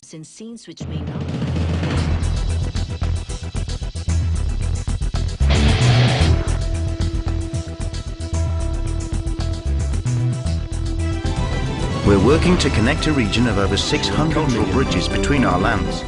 elements in scenes which may not. We're working to connect a region of over 600 cultural bridges between our lands.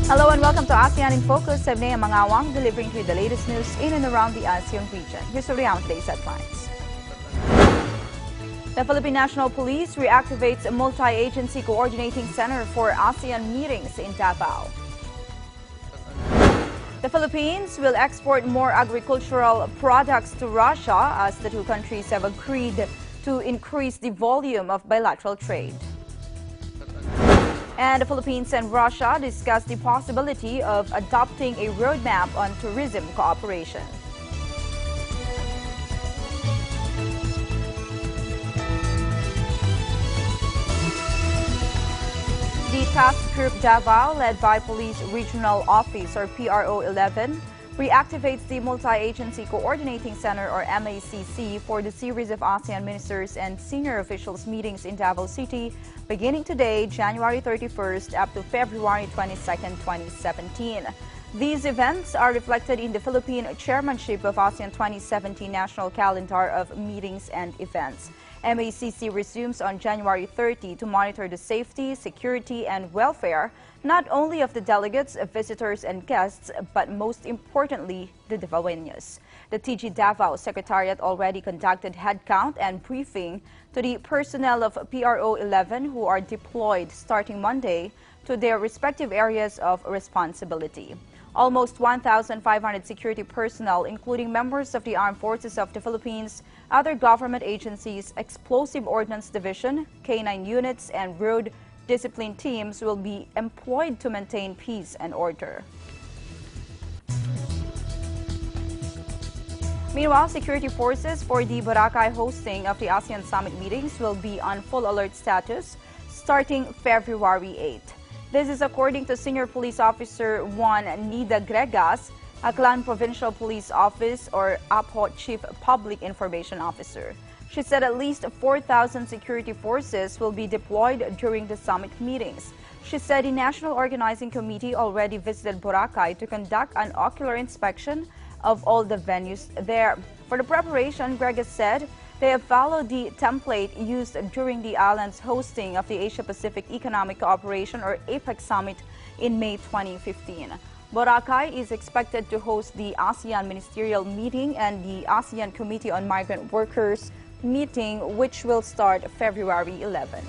Hello and welcome to ASEAN in Focus. I'm Nea Mangawang, delivering to you the latest news in and around the ASEAN region. Here's around today's headlines. The Philippine National Police reactivates a multi-agency coordinating center for ASEAN meetings in Davao. The Philippines will export more agricultural products to Russia as the two countries have agreed to increase the volume of bilateral trade. And the Philippines and Russia discussed the possibility of adopting a roadmap on tourism cooperation. The Task Group Davao, led by Police Regional Office or PRO 11, reactivates the Multi-Agency Coordinating Center or MACC for the series of ASEAN ministers and senior officials meetings in Davao City beginning today, January 31st up to February 22nd, 2017. These events are reflected in the Philippine chairmanship of ASEAN 2017 National Calendar of Meetings and Events. MACC resumes on January 30 to monitor the safety, security, and welfare not only of the delegates, visitors, and guests, but most importantly, the Davaoenos. The TG Davao Secretariat already conducted headcount and briefing to the personnel of PRO 11 who are deployed starting Monday to their respective areas of responsibility. Almost 1,500 security personnel, including members of the Armed Forces of the Philippines, other government agencies, Explosive Ordnance Division, K-9 units, and road discipline teams will be employed to maintain peace and order. Meanwhile, security forces for the Boracay hosting of the ASEAN Summit meetings will be on full alert status starting February 8. This is according to Senior Police Officer 1 Nida Gregas, Aklan Provincial Police Office or APO Chief Public Information Officer. She said at least 4,000 security forces will be deployed during the summit meetings. She said the National Organizing Committee already visited Boracay to conduct an ocular inspection of all the venues there. For the preparation, Gregas said they have followed the template used during the island's hosting of the Asia-Pacific Economic Cooperation or APEC Summit in May 2015. Boracay is expected to host the ASEAN Ministerial Meeting and the ASEAN Committee on Migrant Workers meeting, which will start February 11.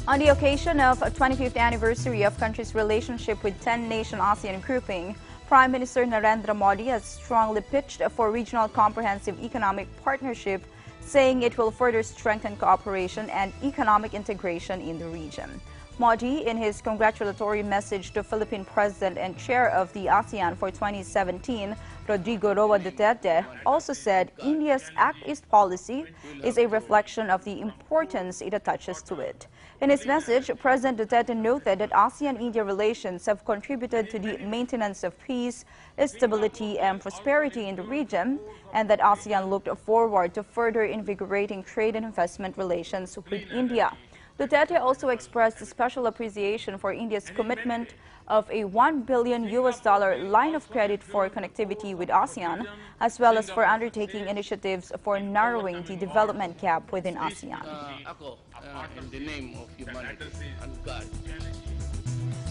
On the occasion of the 25th anniversary of country's relationship with 10-nation ASEAN grouping, Prime Minister Narendra Modi has strongly pitched for regional comprehensive economic partnership, saying it will further strengthen cooperation and economic integration in the region. Modi, in his congratulatory message to Philippine President and Chair of the ASEAN for 2017, Rodrigo Roa Duterte, also said India's Act East policy is a reflection of the importance it attaches to it. In his message, President Duterte noted that ASEAN-India relations have contributed to the maintenance of peace, stability, and prosperity in the region, and that ASEAN looked forward to further invigorating trade and investment relations with India. Duterte also expressed special appreciation for India's commitment of a $1 billion line of credit for connectivity with ASEAN, as well as for undertaking initiatives for narrowing the development gap within ASEAN. In the name of humanity and God.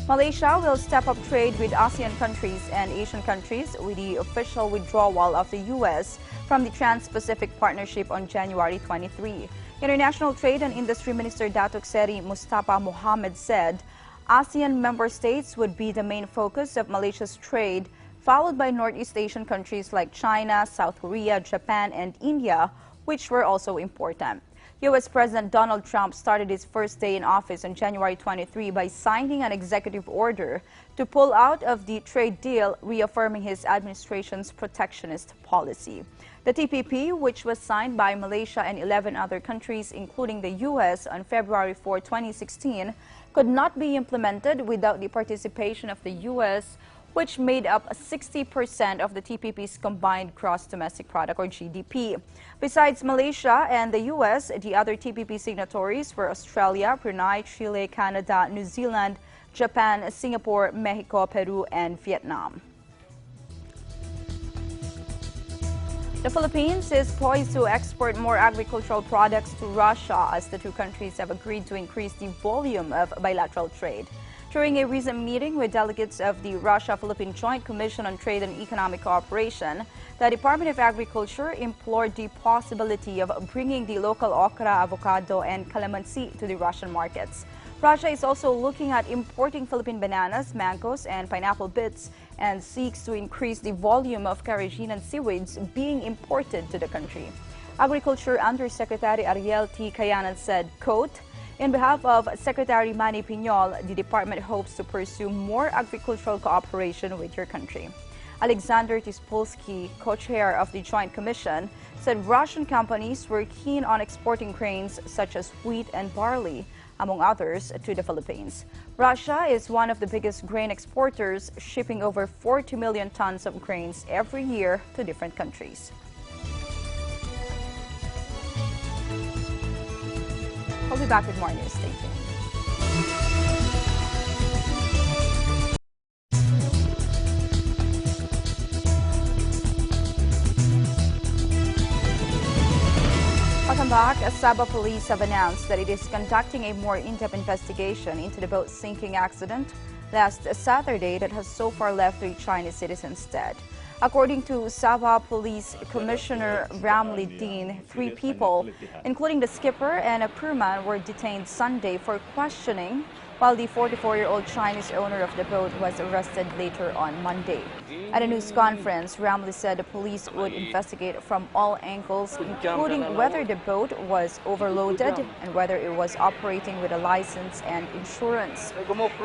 Malaysia will step up trade with ASEAN countries and Asian countries with the official withdrawal of the U.S. from the Trans-Pacific Partnership on January 23. International Trade and Industry Minister Datuk Seri Mustafa Mohammed said ASEAN member states would be the main focus of Malaysia's trade, followed by Northeast Asian countries like China, South Korea, Japan, and India, which were also important. U.S. President Donald Trump started his first day in office on January 23 by signing an executive order to pull out of the trade deal, reaffirming his administration's protectionist policy. The TPP, which was signed by Malaysia and 11 other countries, including the U.S., on February 4, 2016, could not be implemented without the participation of the U.S., which made up 60% of the TPP's combined gross domestic product, or GDP. Besides Malaysia and the U.S., the other TPP signatories were Australia, Brunei, Chile, Canada, New Zealand, Japan, Singapore, Mexico, Peru, and Vietnam. The Philippines is poised to export more agricultural products to Russia as the two countries have agreed to increase the volume of bilateral trade. During a recent meeting with delegates of the Russia-Philippine Joint Commission on Trade and Economic Cooperation, the Department of Agriculture implored the possibility of bringing the local okra, avocado, and calamansi to the Russian markets. Russia is also looking at importing Philippine bananas, mangoes, and pineapple bits and seeks to increase the volume of carrageenan and seaweeds being imported to the country. Agriculture Undersecretary Ariel T. Cayanan said, quote, "In behalf of Secretary Manny Piñol, the department hopes to pursue more agricultural cooperation with your country." Alexander Tispolsky, co-chair of the Joint Commission, said Russian companies were keen on exporting grains such as wheat and barley, among others, to the Philippines. Russia is one of the biggest grain exporters, shipping over 40 million tons of grains every year to different countries. I'll be back with more news. Stay tuned. Welcome back. Sabah police have announced that it is conducting a more in-depth investigation into the boat sinking accident last Saturday that has so far left 3 Chinese citizens dead. According to Sabah Police Commissioner Ramli Dean, 3 people, including the skipper and a crewman, were detained Sunday for questioning, while the 44-year-old Chinese owner of the boat was arrested later on Monday. At a news conference, Ramli said the police would investigate from all angles, including whether the boat was overloaded and whether it was operating with a license and insurance.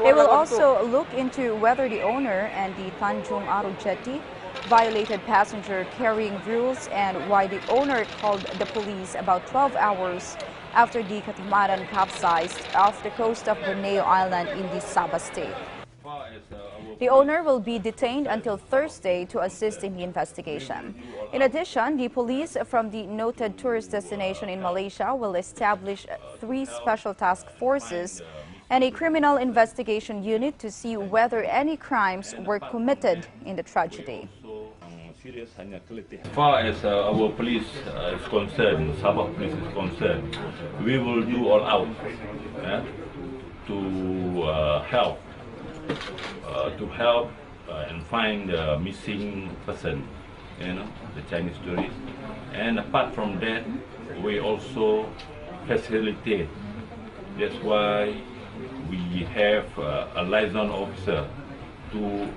They will also look into whether the owner and the Tanjung Aru jetty violated passenger carrying rules and why the owner called the police about 12 hours after the catamaran capsized off the coast of Borneo Island in the Sabah state. The owner will be detained until Thursday to assist in the investigation. In addition, the police from the noted tourist destination in Malaysia will establish 3 special task forces and a criminal investigation unit to see whether any crimes were committed in the tragedy. As far as our police is concerned, Sabah police is concerned, we will do all out to help and find the missing person, the Chinese tourist. And apart from that, we also facilitate. That's why we have a liaison officer to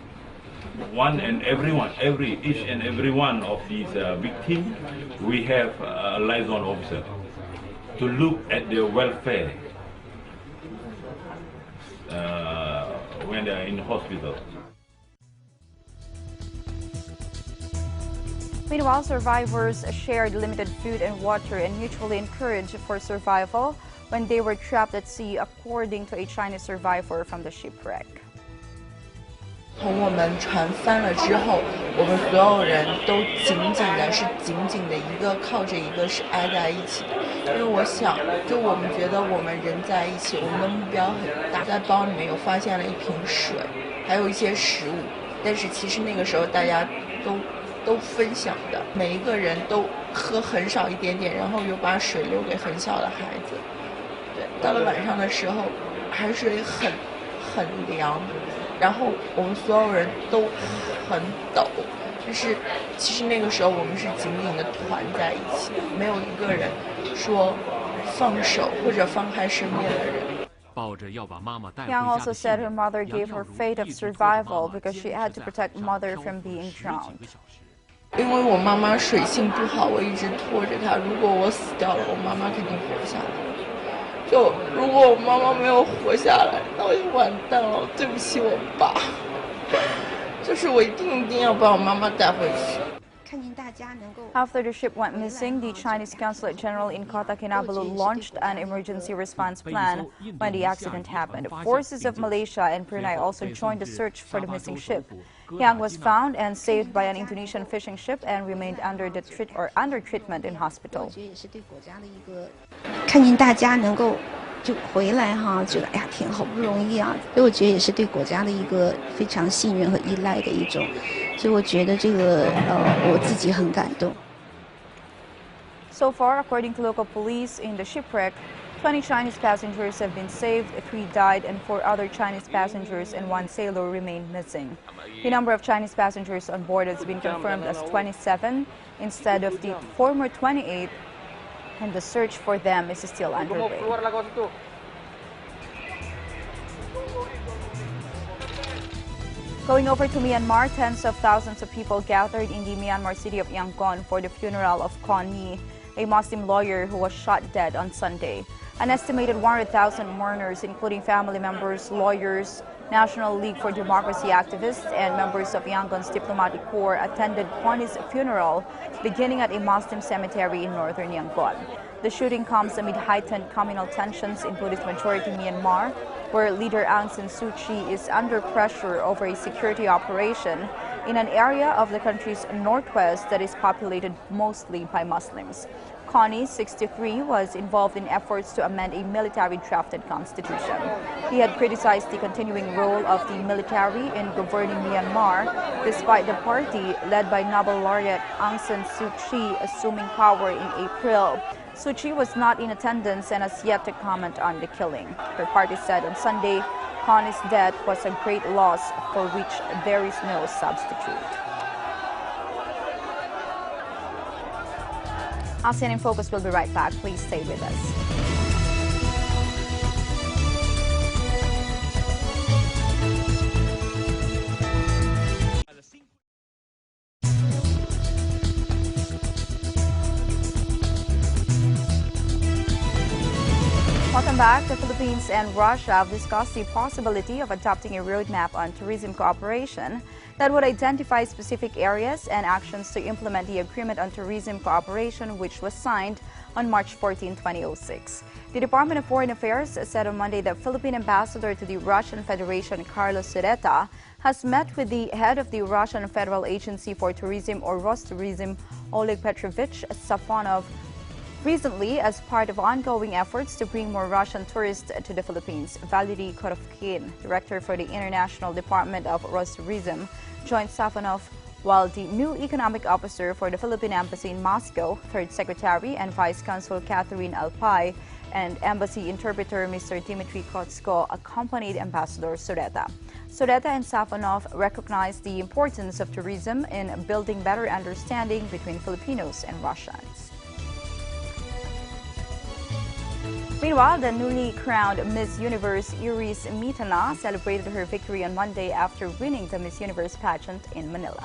each and every one of these victims. We have a liaison officer to look at their welfare when they are in hospital. Meanwhile, survivors shared limited food and water and mutually encouraged for survival when they were trapped at sea, according to a Chinese survivor from the shipwreck. 从我们船翻了之后，我们所有人都紧紧的一个靠着一个是挨在一起的，因为我想，就我们觉得我们人在一起，我们的目标很大。在包里面有发现了一瓶水，还有一些食物，但是其实那个时候大家都分享的，每一个人都喝很少一点点，然后又把水留给很小的孩子。对，到了晚上的时候，海水很凉。 然后我们所有人都很抖，但是其实那个时候我们是紧紧的团在一起，没有一个人说放手或者放开身边的人。 Yang also said her mother gave her fate of survival because she had to protect mother from being drowned. 因为我妈妈水性不好，我一直拖着她。如果我死掉了，我妈妈肯定活下来。就如果我妈妈没有活下来，那我就完蛋了。对不起我爸，就是我一定要把我妈妈带回去。After the ship went missing, the Chinese Consulate General in Kota Kinabalu launched an emergency response plan when the accident happened. Forces of Malaysia and Brunei also joined the search for the missing ship. Yang was found and saved by an Indonesian fishing ship and remained under treatment in hospital. 看见大家能够就回来哈，觉得哎呀天好不容易啊，所以我觉得也是对国家的一个非常信任和依赖的一种，所以我觉得这个我自己很感动。 So far, according to local police, in the shipwreck, 20 Chinese passengers have been saved, 3 died, and 4 other Chinese passengers and 1 sailor remain missing. The number of Chinese passengers on board has been confirmed as 27 instead of the former 28, and the search for them is still underway. Going over to Myanmar, tens of thousands of people gathered in the Myanmar city of Yangon for the funeral of Connie, a Muslim lawyer who was shot dead on Sunday. An estimated 100,000 mourners, including family members, lawyers, National League for Democracy activists, and members of Yangon's diplomatic corps, attended Connie's funeral, beginning at a Muslim cemetery in northern Yangon. The shooting comes amid heightened communal tensions in Buddhist-majority Myanmar, where leader Aung San Suu Kyi is under pressure over a security operation in an area of the country's northwest that is populated mostly by Muslims. Connie, 63, was involved in efforts to amend a military-drafted constitution. He had criticized the continuing role of the military in governing Myanmar, despite the party, led by Nobel laureate Aung San Suu Kyi, assuming power in April. Suu Kyi was not in attendance and has yet to comment on the killing. Her party said on Sunday, Connie's death was a great loss for which there is no substitute. ASEAN in Focus will be right back. Please stay with us. Welcome back. The Philippines and Russia have discussed the possibility of adopting a roadmap on tourism cooperation that would identify specific areas and actions to implement the Agreement on Tourism Cooperation, which was signed on March 14, 2006. The Department of Foreign Affairs said on Monday that Philippine Ambassador to the Russian Federation, Carlos Sureta, has met with the head of the Russian Federal Agency for Tourism, or Rostourism, Oleg Petrovich Safonov, recently as part of ongoing efforts to bring more Russian tourists to the Philippines. Valery Korovkin, director for the International Department of Rostourism, joined Safonov, while the new economic officer for the Philippine Embassy in Moscow, Third Secretary and Vice Consul Catherine Alpay, and Embassy Interpreter Mr. Dmitry Kotsko accompanied Ambassador Sureta. Sureta and Safonov recognized the importance of tourism in building better understanding between Filipinos and Russians. Meanwhile, the newly crowned Miss Universe Iris Mitana celebrated her victory on Monday after winning the Miss Universe pageant in Manila.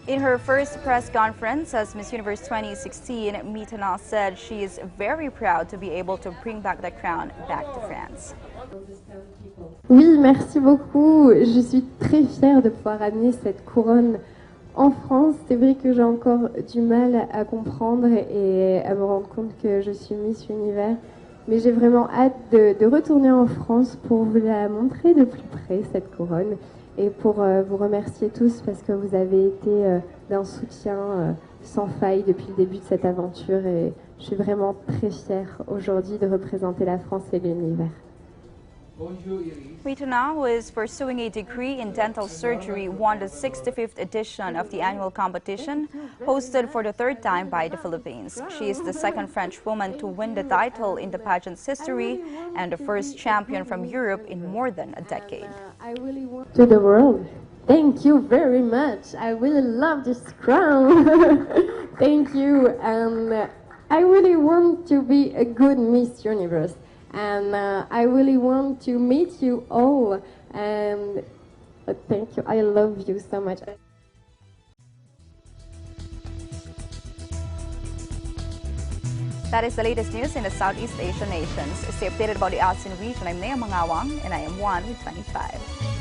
In her first press conference as Miss Universe 2016, Mitana said she is very proud to be able to bring back the crown back to France. Oui, merci beaucoup. Je suis très fière de pouvoir amener cette couronne en France. C'est vrai que j'ai encore du mal à comprendre et à me rendre compte que je suis Miss Univers. Mais j'ai vraiment hâte de retourner en France pour vous la montrer de plus près, cette couronne. Et pour vous remercier tous parce que vous avez été d'un soutien sans faille depuis le début de cette aventure. Et je suis vraiment très fière aujourd'hui de représenter la France et l'univers. Mitana, who is pursuing a degree in dental surgery, won the 65th edition of the annual competition, hosted for the third time by the Philippines. She is the second French woman to win the title in the pageant's history and the first champion from Europe in more than a decade. To the world, thank you very much. I really love this crown. Thank you. And I really want to be a good Miss Universe. And I really want to meet you all, and thank you. I love you so much. That is the latest news in the Southeast Asian nations. Stay updated about the ASEAN region. I'm Nea Mangawang, and I am 1 with 25.